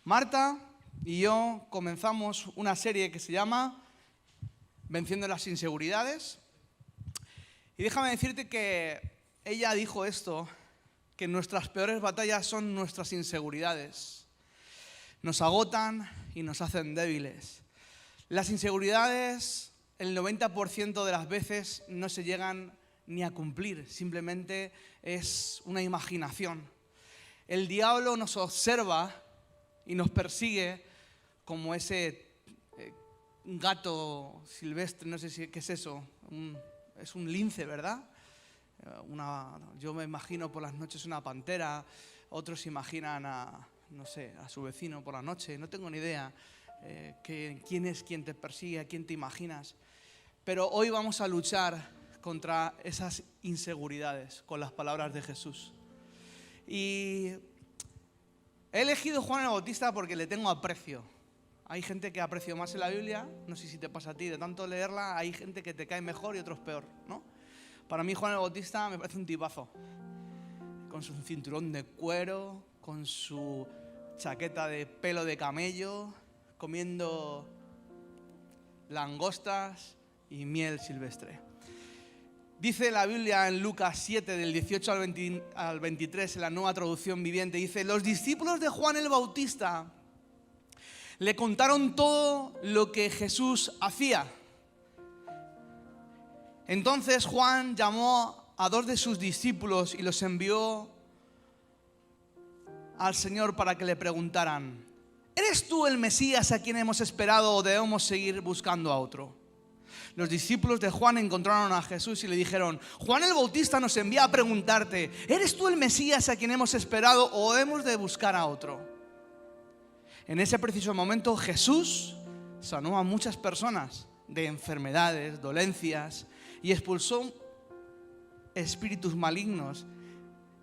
Marta y yo comenzamos una serie que se llama Venciendo las inseguridades. Y déjame decirte que ella dijo esto, que nuestras peores batallas son nuestras inseguridades. Nos agotan y nos hacen débiles. Las inseguridades, el 90% de las veces no se llegan ni a cumplir, simplemente es una imaginación. El diablo nos observa y nos persigue como ese gato silvestre, no sé qué es eso, es un lince, ¿verdad? Yo me imagino por las noches una pantera, otros imaginan a su vecino por la noche, no tengo ni idea quién es quien te persigue, a quién te imaginas. Pero hoy vamos a luchar contra esas inseguridades con las palabras de Jesús. Y he elegido Juan el Bautista porque le tengo aprecio. Hay gente que aprecio más en la Biblia, no sé si te pasa a ti, de tanto leerla, hay gente que te cae mejor y otros peor, ¿no? Para mí Juan el Bautista me parece un tipazo, con su cinturón de cuero, con su chaqueta de pelo de camello, comiendo langostas y miel silvestre. Dice la Biblia en Lucas 7, del 18 al 23, en la Nueva Traducción Viviente, dice: los discípulos de Juan el Bautista le contaron todo lo que Jesús hacía. Entonces Juan llamó a 2 de sus discípulos y los envió al Señor para que le preguntaran: ¿eres tú el Mesías a quien hemos esperado o debemos seguir buscando a otro? Los discípulos de Juan encontraron a Jesús y le dijeron: Juan el Bautista nos envía a preguntarte, ¿eres tú el Mesías a quien hemos esperado o hemos de buscar a otro? En ese preciso momento Jesús sanó a muchas personas de enfermedades, dolencias, y expulsó espíritus malignos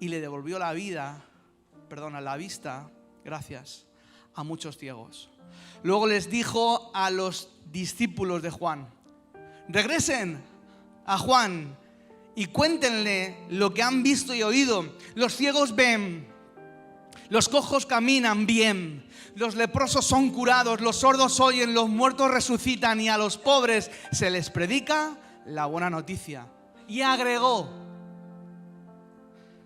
y le devolvió la vista, gracias, a muchos ciegos. Luego les dijo a los discípulos de Juan: regresen a Juan y cuéntenle lo que han visto y oído. Los ciegos ven, los cojos caminan bien, los leprosos son curados, los sordos oyen, los muertos resucitan y a los pobres se les predica la buena noticia. Y agregó: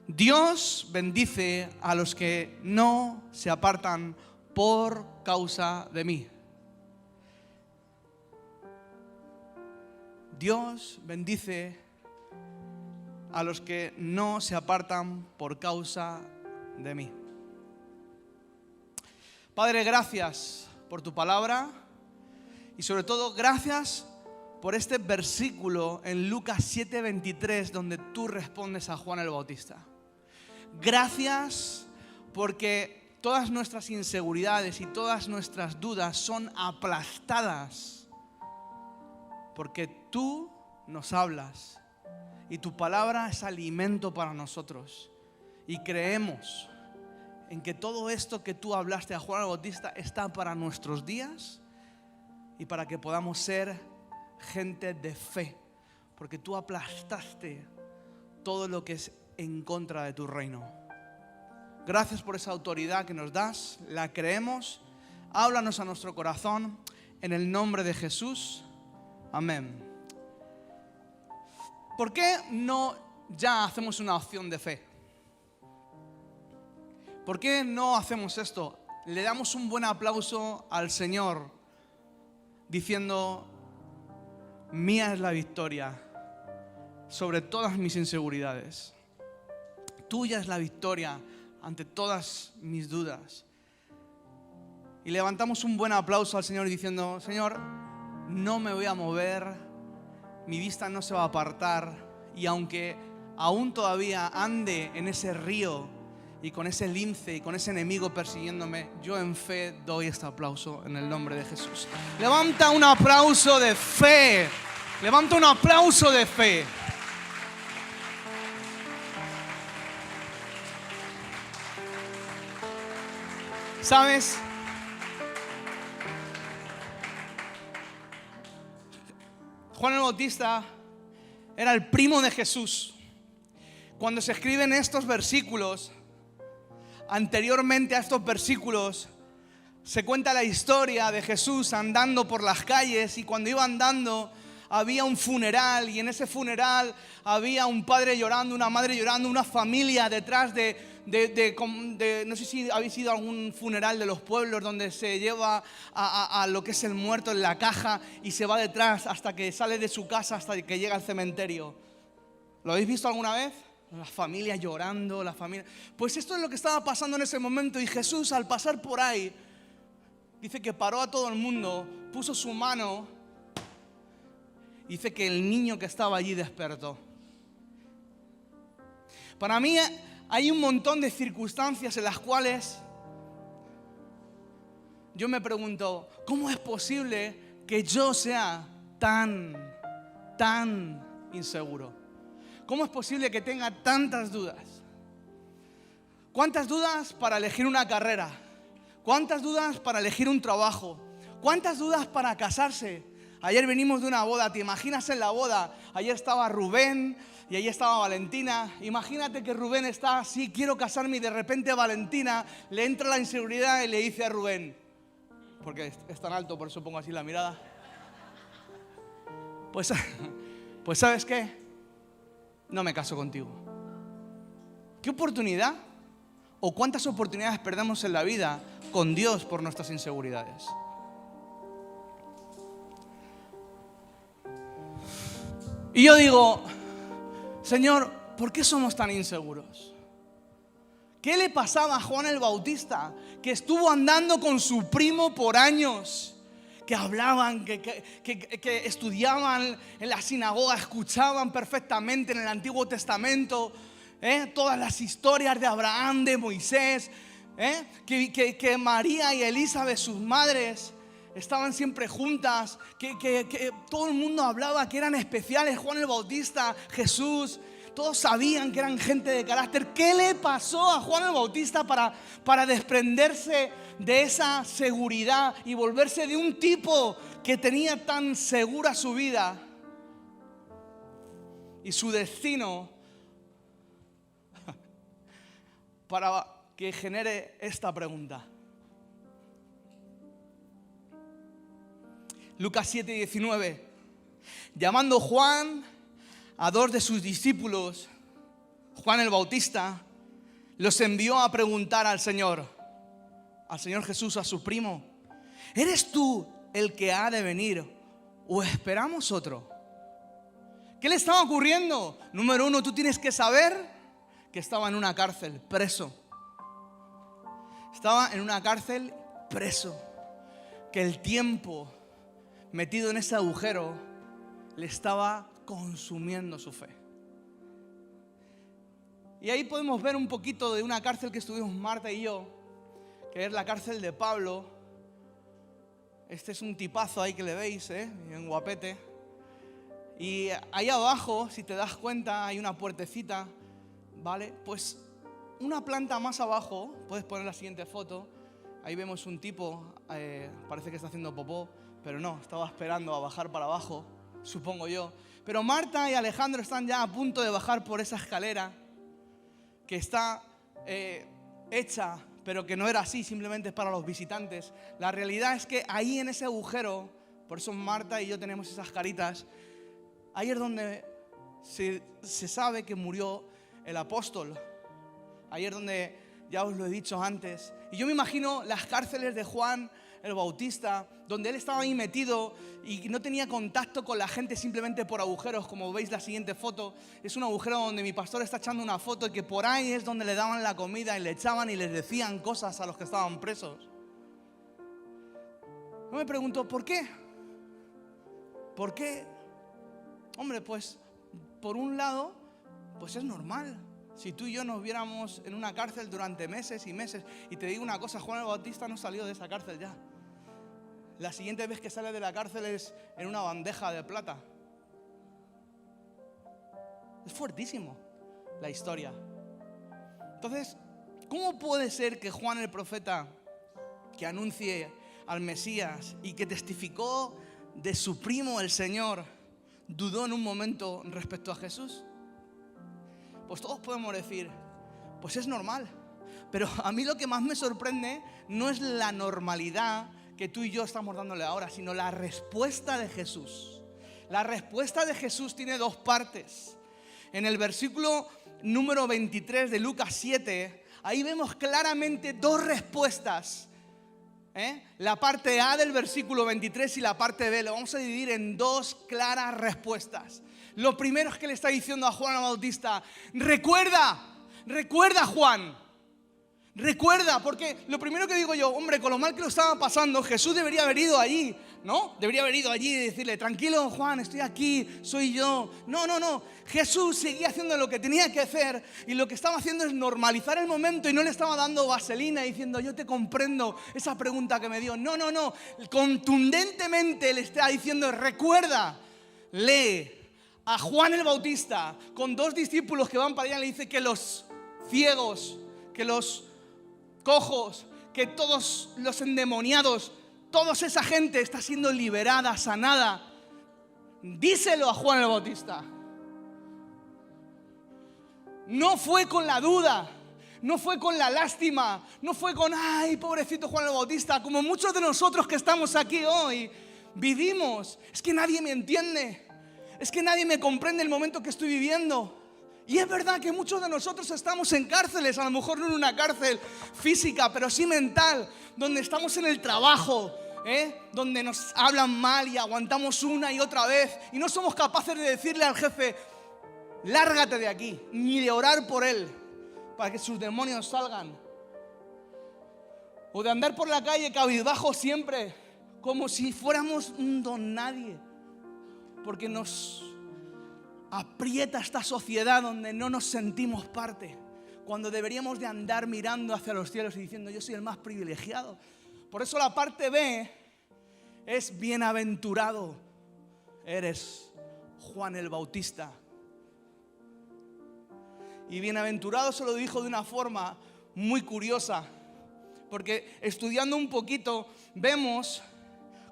Dios bendice a los que no se apartan por causa de mí. Dios bendice a los que no se apartan por causa de mí. Padre, gracias por tu palabra y sobre todo gracias por este versículo en Lucas 7:23 donde tú respondes a Juan el Bautista. Gracias porque todas nuestras inseguridades y todas nuestras dudas son aplastadas porque tú nos hablas y tu palabra es alimento para nosotros y creemos en que todo esto que tú hablaste a Juan el Bautista está para nuestros días y para que podamos ser gente de fe, porque tú aplastaste todo lo que es en contra de tu reino. Gracias por esa autoridad que nos das, la creemos. Háblanos a nuestro corazón en el nombre de Jesús. Amén. ¿Por qué no ya hacemos una opción de fe? ¿Por qué no hacemos esto? Le damos un buen aplauso al Señor diciendo: mía es la victoria sobre todas mis inseguridades. Tuya es la victoria ante todas mis dudas. Y levantamos un buen aplauso al Señor diciendo: Señor, no me voy a mover, mi vista no se va a apartar, y aunque aún todavía ande en ese río y con ese lince y con ese enemigo persiguiéndome, yo en fe doy este aplauso en el nombre de Jesús. Levanta un aplauso de fe. Levanta un aplauso de fe. ¿Sabes? Juan el Bautista era el primo de Jesús. Cuando se escriben estos versículos, anteriormente a estos versículos, Se cuenta la historia de Jesús andando por las calles, y cuando iba andando había un funeral, y en ese funeral había un padre llorando, una madre llorando, una familia detrás no sé si habéis ido a algún funeral de los pueblos donde se lleva a lo que es el muerto en la caja y se va detrás hasta que sale de su casa, hasta que llega al cementerio. ¿Lo habéis visto alguna vez? La familia llorando, la familia... Pues esto es lo que estaba pasando en ese momento, y Jesús, al pasar por ahí, dice que paró a todo el mundo, puso su mano, dice que el niño que estaba allí despertó. Para mí hay un montón de circunstancias en las cuales yo me pregunto, ¿cómo es posible que yo sea tan inseguro? ¿Cómo es posible que tenga tantas dudas? ¿Cuántas dudas para elegir una carrera? ¿Cuántas dudas para elegir un trabajo? ¿Cuántas dudas para casarse? Ayer venimos de una boda, ¿te imaginas en la boda? Ayer estaba Rubén y ayer estaba Valentina. Imagínate que Rubén está así, quiero casarme, y de repente Valentina le entra la inseguridad y le dice a Rubén, porque es tan alto, por eso pongo así la mirada. Pues ¿sabes qué? No me caso contigo. ¿Qué oportunidad? ¿O cuántas oportunidades perdemos en la vida con Dios por nuestras inseguridades? Y yo digo, Señor, ¿por qué somos tan inseguros? ¿Qué le pasaba a Juan el Bautista, que estuvo andando con su primo por años? Que hablaban, que estudiaban en la sinagoga, escuchaban perfectamente en el Antiguo Testamento todas las historias de Abraham, de Moisés, que María y Elizabeth, sus madres, estaban siempre juntas, que todo el mundo hablaba que eran especiales, Juan el Bautista, Jesús. Todos sabían que eran gente de carácter. ¿Qué le pasó a Juan el Bautista para desprenderse de esa seguridad y volverse de un tipo que tenía tan segura su vida y su destino, para que genere esta pregunta? Lucas 7:19. Llamando Juan a 2 de sus discípulos, Juan el Bautista, los envió a preguntar al Señor Jesús, a su primo, ¿eres tú el que ha de venir o esperamos otro? ¿Qué le estaba ocurriendo? Número 1, tú tienes que saber que estaba en una cárcel, preso. Estaba en una cárcel, preso. Que el tiempo metido en ese agujero le estaba consumiendo su fe. Y ahí podemos ver un poquito de una cárcel que estuvimos Marta y yo, que es la cárcel de Pablo. Este es un tipazo ahí que le veis, bien guapete. Y ahí abajo, si te das cuenta, hay una puertecita, ¿vale? Pues una planta más abajo, puedes poner la siguiente foto. Ahí vemos un tipo, parece que está haciendo popó, pero no, estaba esperando a bajar para abajo, supongo yo. Pero Marta y Alejandro están ya a punto de bajar por esa escalera que está hecha, pero que no era así, simplemente es para los visitantes. La realidad es que ahí en ese agujero, por eso Marta y yo tenemos esas caritas, ahí es donde se sabe que murió el apóstol. Ahí es donde, ya os lo he dicho antes. Y yo me imagino las cárceles de Juan el Bautista, donde él estaba ahí metido y no tenía contacto con la gente simplemente por agujeros, como veis la siguiente foto. Es un agujero donde mi pastor está echando una foto, y que por ahí es donde le daban la comida y le echaban y les decían cosas a los que estaban presos. Yo me pregunto, ¿por qué? ¿Por qué? Hombre, pues por un lado, pues es normal. Si tú y yo nos viéramos en una cárcel durante meses y meses, y te digo una cosa, Juan el Bautista no salió de esa cárcel ya. La siguiente vez que sale de la cárcel es en una bandeja de plata. Es fuertísimo la historia. Entonces, ¿cómo puede ser que Juan el profeta, que anuncie al Mesías y que testificó de su primo el Señor, dudó en un momento respecto a Jesús? Pues todos podemos decir, pues es normal. Pero a mí lo que más me sorprende no es la normalidad que tú y yo estamos dándole ahora, sino la respuesta de Jesús. La respuesta de Jesús tiene dos partes. En el versículo número 23 de Lucas 7, ahí vemos claramente dos respuestas. La parte A del versículo 23 y la parte B lo vamos a dividir en dos claras respuestas. Lo primero es que le está diciendo a Juan el Bautista: recuerda Juan, recuerda, porque lo primero que digo yo, hombre, con lo mal que lo estaba pasando, Jesús debería haber ido allí, ¿no? Debería haber ido allí y decirle: tranquilo Juan, estoy aquí, soy yo. No. Jesús seguía haciendo lo que tenía que hacer, y lo que estaba haciendo es normalizar el momento, y no le estaba dando vaselina diciendo: yo te comprendo esa pregunta que me dio. No. Contundentemente le está diciendo: recuerda. Lee a Juan el Bautista con dos discípulos que van para allá, le dice que los ciegos, que los cojos, que todos los endemoniados, toda esa gente está siendo liberada, sanada. Díselo a Juan el Bautista. No fue con la duda, no fue con la lástima, no fue con: ay, pobrecito Juan el Bautista, como muchos de nosotros que estamos aquí hoy vivimos. Es que nadie me entiende, es que nadie me comprende el momento que estoy viviendo. Y es verdad que muchos de nosotros estamos en cárceles, a lo mejor no en una cárcel física, pero sí mental, donde estamos en el trabajo, donde nos hablan mal y aguantamos una y otra vez, y no somos capaces de decirle al jefe: lárgate de aquí, ni de orar por él para que sus demonios salgan. O de andar por la calle cabizbajo siempre, como si fuéramos un don nadie, porque nos aprieta esta sociedad donde no nos sentimos parte, cuando deberíamos de andar mirando hacia los cielos y diciendo: yo soy el más privilegiado. Por eso la parte B es: bienaventurado eres, Juan el Bautista. Y bienaventurado se lo dijo de una forma muy curiosa, porque estudiando un poquito vemos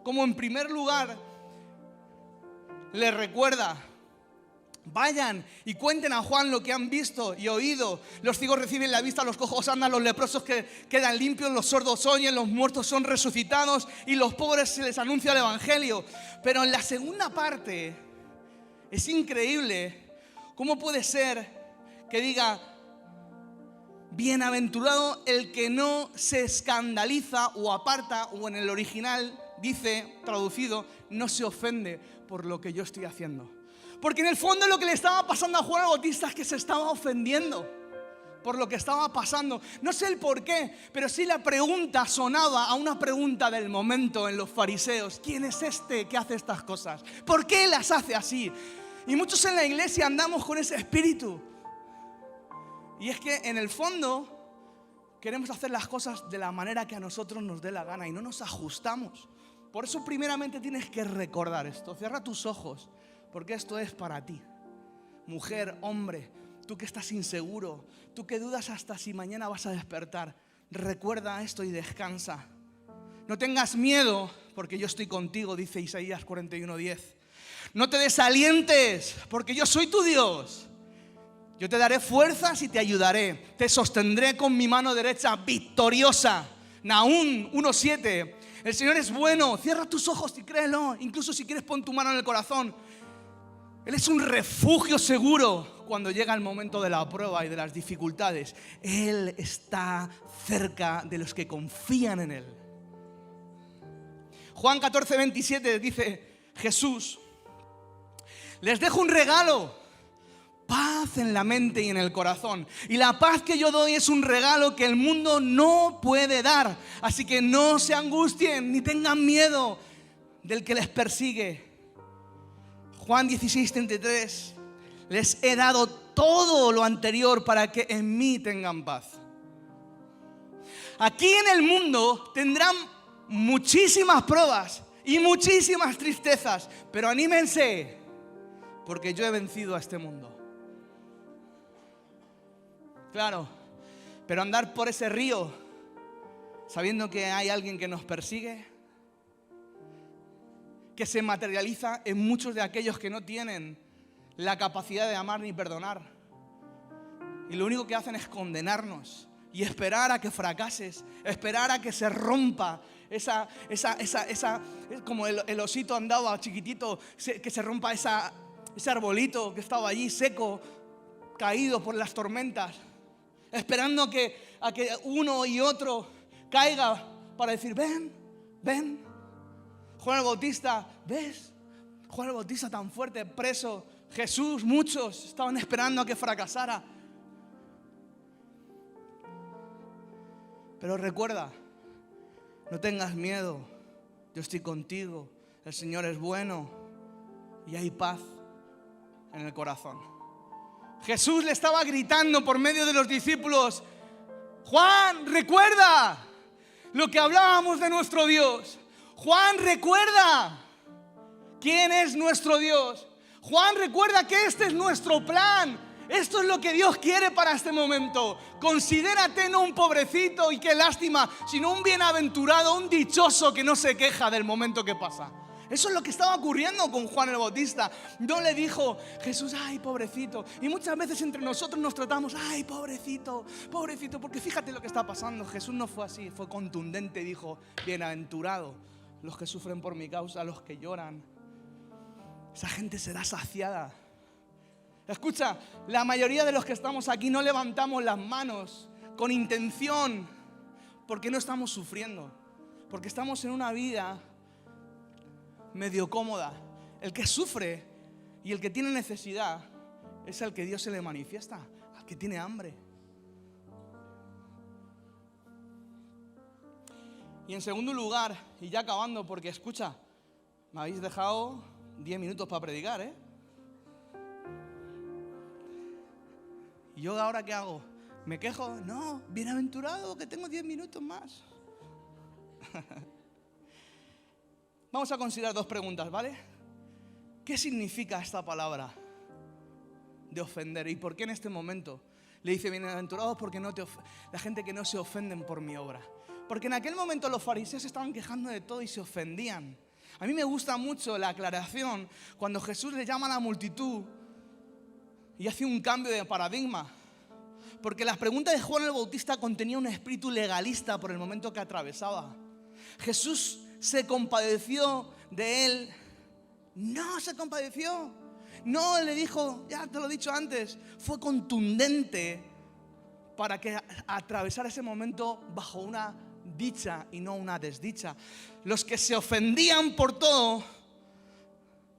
como en primer lugar le recuerda: vayan y cuenten a Juan lo que han visto y oído. Los ciegos reciben la vista, los cojos andan, los leprosos que quedan limpios, los sordos oyen, los muertos son resucitados y los pobres se les anuncia el evangelio. Pero en la segunda parte es increíble cómo puede ser que diga: bienaventurado el que no se escandaliza o aparta, o en el original dice, traducido, no se ofende por lo que yo estoy haciendo. Porque en el fondo lo que le estaba pasando a Juan el Bautista es que se estaba ofendiendo por lo que estaba pasando. No sé el por qué, pero sí la pregunta sonaba a una pregunta del momento en los fariseos: ¿quién es este que hace estas cosas? ¿Por qué las hace así? Y muchos en la iglesia andamos con ese espíritu. Y es que en el fondo queremos hacer las cosas de la manera que a nosotros nos dé la gana y no nos ajustamos. Por eso primeramente tienes que recordar esto. Cierra tus ojos, porque esto es para ti. Mujer, hombre, tú que estás inseguro, tú que dudas hasta si mañana vas a despertar, recuerda esto y descansa. No tengas miedo, porque yo estoy contigo, dice Isaías 41:10. No te desalientes, porque yo soy tu Dios. Yo te daré fuerzas y te ayudaré. Te sostendré con mi mano derecha victoriosa. Nahum 1:7. El Señor es bueno. Cierra tus ojos y créelo. Incluso si quieres, pon tu mano en el corazón. Él es un refugio seguro cuando llega el momento de la prueba y de las dificultades. Él está cerca de los que confían en Él. Juan 14:27 dice Jesús: les dejo un regalo, paz en la mente y en el corazón. Y la paz que yo doy es un regalo que el mundo no puede dar. Así que no se angustien ni tengan miedo del que les persigue. Juan 16:33. Les he dado todo lo anterior para que en mí tengan paz. Aquí en el mundo tendrán muchísimas pruebas y muchísimas tristezas, pero anímense, porque yo he vencido a este mundo. Claro, pero andar por ese río sabiendo que hay alguien que nos persigue, que se materializa en muchos de aquellos que no tienen la capacidad de amar ni perdonar, y lo único que hacen es condenarnos y esperar a que fracases, esperar a que se rompa esa como el osito andaba chiquitito, que se rompa ese arbolito que estaba allí seco, caído por las tormentas, esperando a que uno y otro caiga para decir, ven. Juan el Bautista, ¿ves? Juan el Bautista tan fuerte, preso. Jesús, muchos estaban esperando a que fracasara. Pero recuerda, no tengas miedo, yo estoy contigo, el Señor es bueno y hay paz en el corazón. Jesús le estaba gritando por medio de los discípulos, Juan, recuerda lo que hablábamos de nuestro Dios. Juan, recuerda quién es nuestro Dios. Juan, recuerda que este es nuestro plan. Esto es lo que Dios quiere para este momento. Considérate no un pobrecito y qué lástima, sino un bienaventurado, un dichoso que no se queja del momento que pasa. Eso es lo que estaba ocurriendo con Juan el Bautista. No le dijo Jesús, ay, pobrecito. Y muchas veces entre nosotros nos tratamos, ay, pobrecito, pobrecito. Porque fíjate lo que está pasando. Jesús no fue así, fue contundente. Dijo, bienaventurado los que sufren por mi causa, los que lloran. Esa gente será saciada. Escucha, la mayoría de los que estamos aquí no levantamos las manos con intención porque no estamos sufriendo, porque estamos en una vida medio cómoda. El que sufre y el que tiene necesidad es al que Dios se le manifiesta, al que tiene hambre. Y en segundo lugar, y ya acabando, porque escucha, me habéis dejado 10 minutos para predicar, ¿eh? ¿Y yo ahora qué hago? ¿Me quejo? No, bienaventurado que tengo 10 minutos más. Vamos a considerar 2 preguntas, ¿vale? ¿Qué significa esta palabra de ofender? ¿Y por qué en este momento le dice bienaventurados porque la gente que no se ofenden por mi obra? Porque en aquel momento los fariseos se estaban quejando de todo y se ofendían. A mí me gusta mucho la aclaración cuando Jesús le llama a la multitud y hace un cambio de paradigma. Porque las preguntas de Juan el Bautista contenían un espíritu legalista por el momento que atravesaba. Jesús se compadeció de él. No se compadeció. No le dijo, ya te lo he dicho antes, fue contundente para que atravesara ese momento bajo una dicha y no una desdicha. Los que se ofendían por todo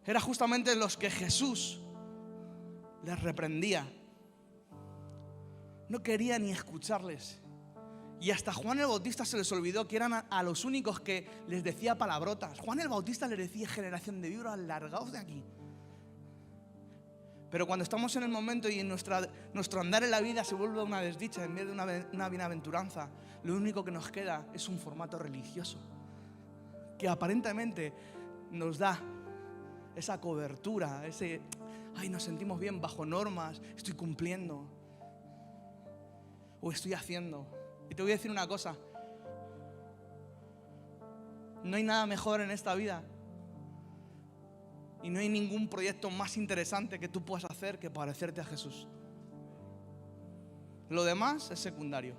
eran justamente los que Jesús les reprendía. No quería ni escucharles. Y hasta Juan el Bautista se les olvidó que eran a los únicos que les decía palabrotas. Juan el Bautista les decía, generación de víboras, largaos de aquí. Pero cuando estamos en el momento y en nuestro andar en la vida se vuelve una desdicha en vez de una bienaventuranza, lo único que nos queda es un formato religioso que aparentemente nos da esa cobertura, nos sentimos bien bajo normas, estoy cumpliendo o estoy haciendo. Y te voy a decir una cosa, no hay nada mejor en esta vida y no hay ningún proyecto más interesante que tú puedas hacer que parecerte a Jesús. Lo demás es secundario.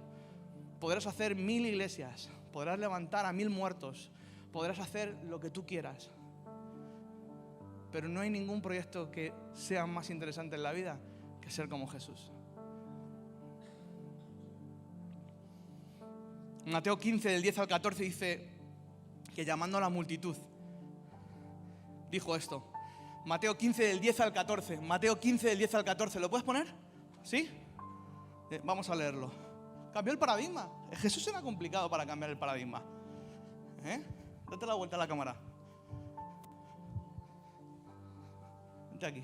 Podrás hacer 1000 iglesias, podrás levantar a 1000 muertos, podrás hacer lo que tú quieras, pero no hay ningún proyecto que sea más interesante en la vida que ser como Jesús. Mateo 15, del 10 al 14 dice que llamando a la multitud, dijo esto. Mateo 15, del 10 al 14. Mateo 15, del 10 al 14. ¿Lo puedes poner? ¿Sí? Vamos a leerlo. Cambió el paradigma. Jesús era complicado para cambiar el paradigma. Date la vuelta a la cámara. Vente aquí.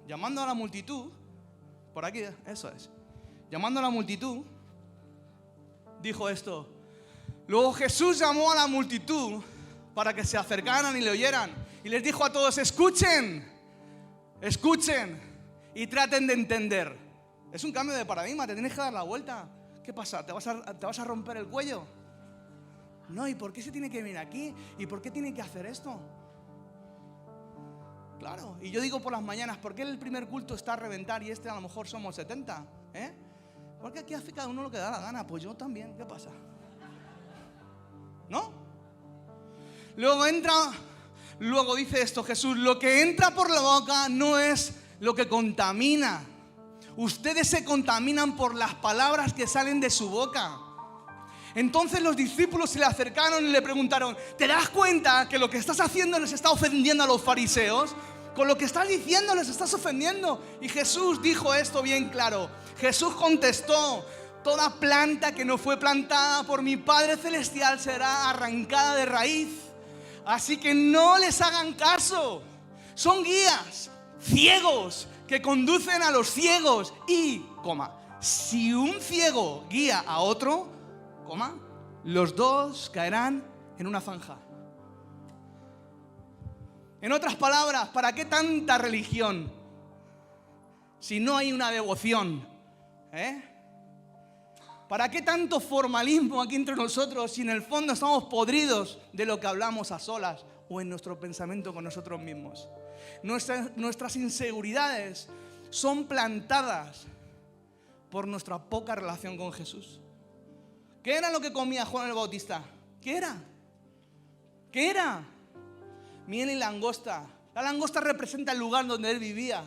Llamando a la multitud, por aquí, eso es. Llamando a la multitud, dijo esto. Luego Jesús llamó a la multitud para que se acercaran y le oyeran. Y les dijo a todos, escuchen y traten de entender. Es un cambio de paradigma, te tienes que dar la vuelta. ¿Qué pasa? ¿Te vas a romper el cuello? No, ¿y por qué se tiene que venir aquí? ¿Y por qué tiene que hacer esto? Claro, y yo digo por las mañanas, ¿por qué el primer culto está a reventar y a lo mejor somos 70? Porque aquí hace cada uno lo que da la gana. Pues yo también, ¿qué pasa? ¿No? Luego dice esto Jesús: lo que entra por la boca no es lo que contamina. Ustedes se contaminan por las palabras que salen de su boca. Entonces los discípulos se le acercaron y le preguntaron: ¿te das cuenta que lo que estás haciendo les está ofendiendo a los fariseos? Con lo que estás diciendo les estás ofendiendo. Y Jesús dijo esto bien claro. Jesús contestó: toda planta que no fue plantada por mi Padre Celestial será arrancada de raíz. Así que no les hagan caso. Son guías ciegos que conducen a los ciegos. Y, si un ciego guía a otro, los dos caerán en una zanja. En otras palabras, ¿para qué tanta religión si no hay una devoción? ¿Para qué tanto formalismo aquí entre nosotros si en el fondo estamos podridos de lo que hablamos a solas o en nuestro pensamiento con nosotros mismos? Nuestras inseguridades son plantadas por nuestra poca relación con Jesús. ¿Qué era lo que comía Juan el Bautista? ¿Qué era? Miel y langosta. La langosta representa el lugar donde él vivía,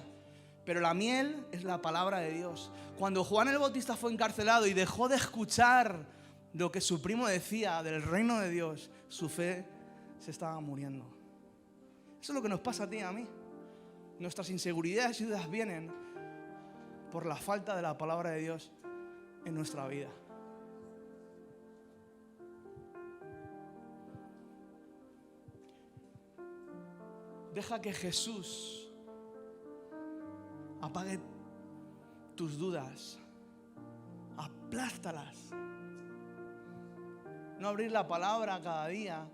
pero la miel es la palabra de Dios. Cuando Juan el Bautista fue encarcelado y dejó de escuchar lo que su primo decía del reino de Dios, su fe se estaba muriendo. Eso es lo que nos pasa a ti y a mí. Nuestras inseguridades y dudas vienen por la falta de la palabra de Dios en nuestra vida. Deja que Jesús apague tus dudas, aplástalas. No abrir la palabra cada día,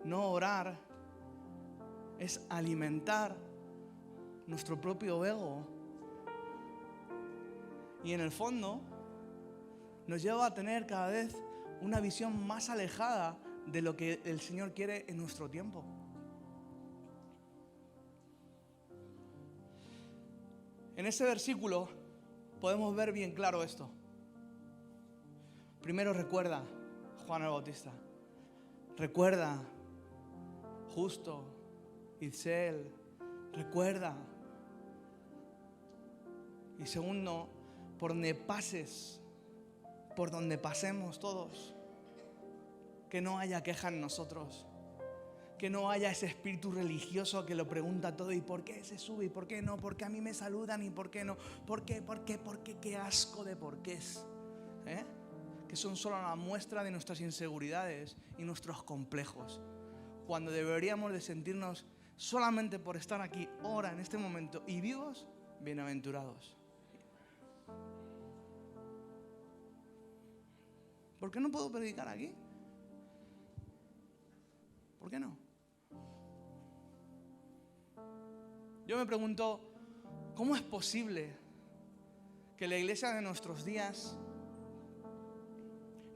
no orar, es alimentar nuestro propio ego. Y en el fondo nos lleva a tener cada vez una visión más alejada de lo que el Señor quiere en nuestro tiempo. En ese versículo podemos ver bien claro esto. Primero recuerda Juan el Bautista. Recuerda Justo, Itzel. Recuerda. Y segundo, por donde pases, por donde pasemos todos, que no haya queja en nosotros. Que no haya ese espíritu religioso que lo pregunta todo. ¿Y por qué se sube? ¿Y por qué no? ¿Por qué a mí me saludan? ¿Y por qué no? ¿Por qué? Qué asco de porqués. Que son solo la muestra de nuestras inseguridades y nuestros complejos. Cuando deberíamos de sentirnos solamente por estar aquí, ahora, en este momento, y vivos, bienaventurados. ¿Por qué no puedo predicar aquí? ¿Por qué no? Yo me pregunto, ¿cómo es posible que la iglesia de nuestros días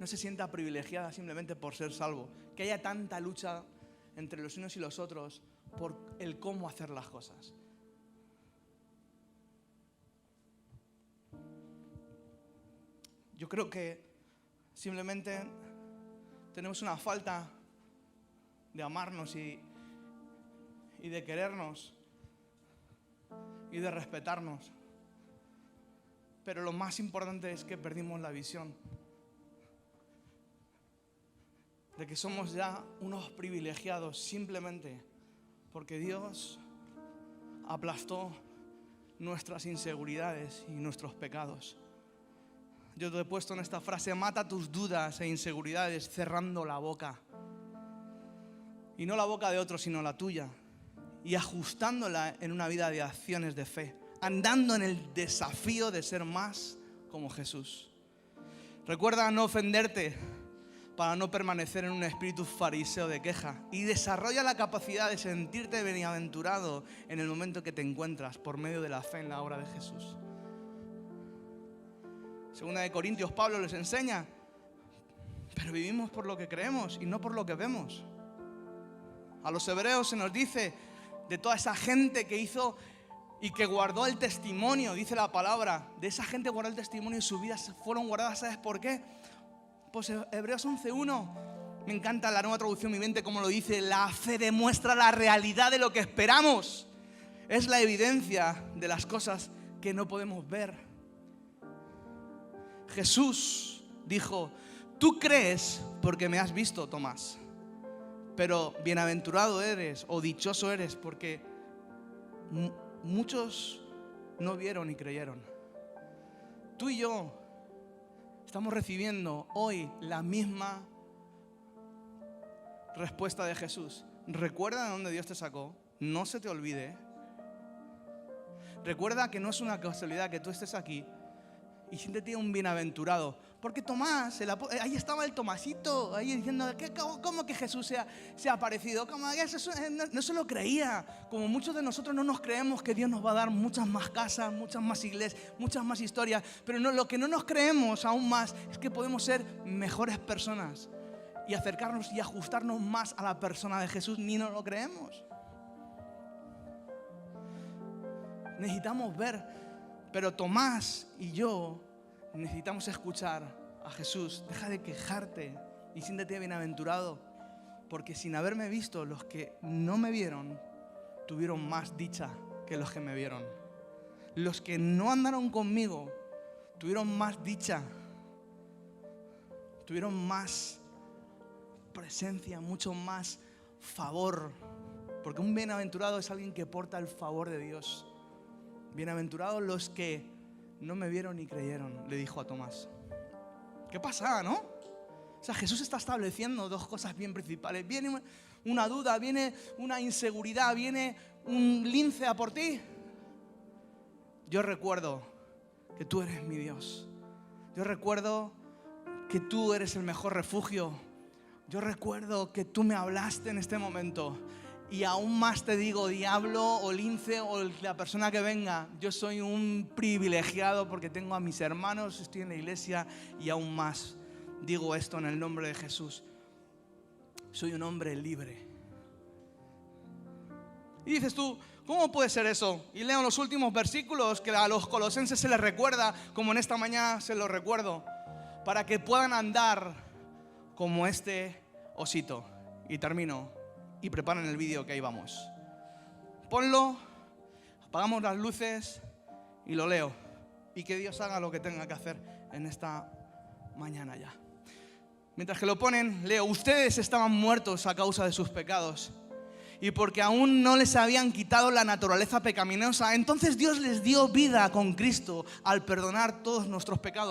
no se sienta privilegiada simplemente por ser salvo? Que haya tanta lucha entre los unos y los otros por el cómo hacer las cosas. Yo creo que simplemente tenemos una falta de amarnos y de querernos y de respetarnos. Pero lo más importante es que perdimos la visión de que somos ya unos privilegiados simplemente porque Dios aplastó nuestras inseguridades y nuestros pecados. Yo te he puesto en esta frase: mata tus dudas e inseguridades cerrando la boca. Y no la boca de otro, sino la tuya. Y ajustándola en una vida de acciones de fe. Andando en el desafío de ser más como Jesús. Recuerda no ofenderte para no permanecer en un espíritu fariseo de queja. Y desarrolla la capacidad de sentirte bienaventurado en el momento que te encuentras por medio de la fe en la obra de Jesús. Segunda de Corintios, Pablo les enseña: pero vivimos por lo que creemos y no por lo que vemos. A los hebreos se nos dice de toda esa gente que hizo y que guardó el testimonio, dice la palabra. De esa gente guardó el testimonio y sus vidas fueron guardadas. ¿Sabes por qué? Pues Hebreos 11:1. Me encanta la Nueva Traducción Viviente como lo dice. La fe demuestra la realidad de lo que esperamos. Es la evidencia de las cosas que no podemos ver. Jesús dijo: tú crees porque me has visto, Tomás. Pero bienaventurado eres o dichoso eres porque muchos no vieron y creyeron. Tú y yo estamos recibiendo hoy la misma respuesta de Jesús. Recuerda de dónde Dios te sacó. No se te olvide. Recuerda que no es una casualidad que tú estés aquí y siéntete un bienaventurado. Porque Tomás, ahí estaba el Tomasito, ahí diciendo: ¿cómo que Jesús se ha aparecido? No se lo creía. Como muchos de nosotros no nos creemos que Dios nos va a dar muchas más casas, muchas más iglesias, muchas más historias. Pero no, lo que no nos creemos aún más es que podemos ser mejores personas y acercarnos y ajustarnos más a la persona de Jesús. Ni nos lo creemos. Necesitamos ver, pero Tomás y yo necesitamos escuchar a Jesús. Deja de quejarte y siéntete bienaventurado, porque sin haberme visto, los que no me vieron tuvieron más dicha que los que me vieron. Los que no andaron conmigo tuvieron más dicha, tuvieron más presencia, mucho más favor, porque un bienaventurado es alguien que porta el favor de Dios. Bienaventurados los que no me vieron ni creyeron, le dijo a Tomás. ¿Qué pasa, no? O sea, Jesús está estableciendo dos cosas bien principales. Viene una duda, viene una inseguridad, viene un lince a por ti. Yo recuerdo que tú eres mi Dios. Yo recuerdo que tú eres el mejor refugio. Yo recuerdo que tú me hablaste en este momento. Y aún más te digo, diablo o lince o la persona que venga, yo soy un privilegiado porque tengo a mis hermanos, estoy en la iglesia y aún más digo esto en el nombre de Jesús. Soy un hombre libre. Y dices tú, ¿cómo puede ser eso? Y leo los últimos versículos que a los colosenses se les recuerda, como en esta mañana se los recuerdo, para que puedan andar como este osito. Y termino. Y preparen el vídeo que ahí vamos. Ponlo, apagamos las luces y lo leo. Y que Dios haga lo que tenga que hacer en esta mañana ya. Mientras que lo ponen, leo: ustedes estaban muertos a causa de sus pecados y porque aún no les habían quitado la naturaleza pecaminosa. Entonces Dios les dio vida con Cristo al perdonar todos nuestros pecados.